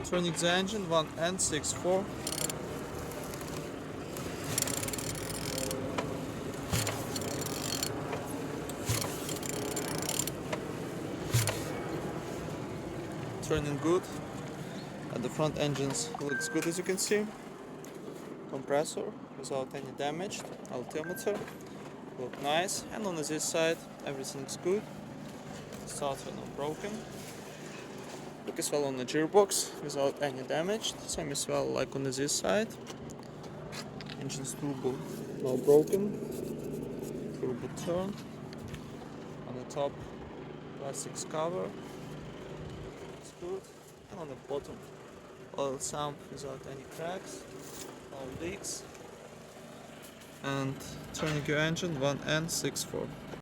Turning the engine 1N64. Turning good. And the front engines looks good, as you can see. Compressor without any damage. Altimeter look nice. And on this side everything's good. Starter not broken. Look as well on the gearbox without any damage. Same as well like on this side. Engine's turbo not broken. Turbo turn. On the top plastics cover. It's good. And on the bottom oil sump without any cracks. No leaks. And turning your engine 1N64.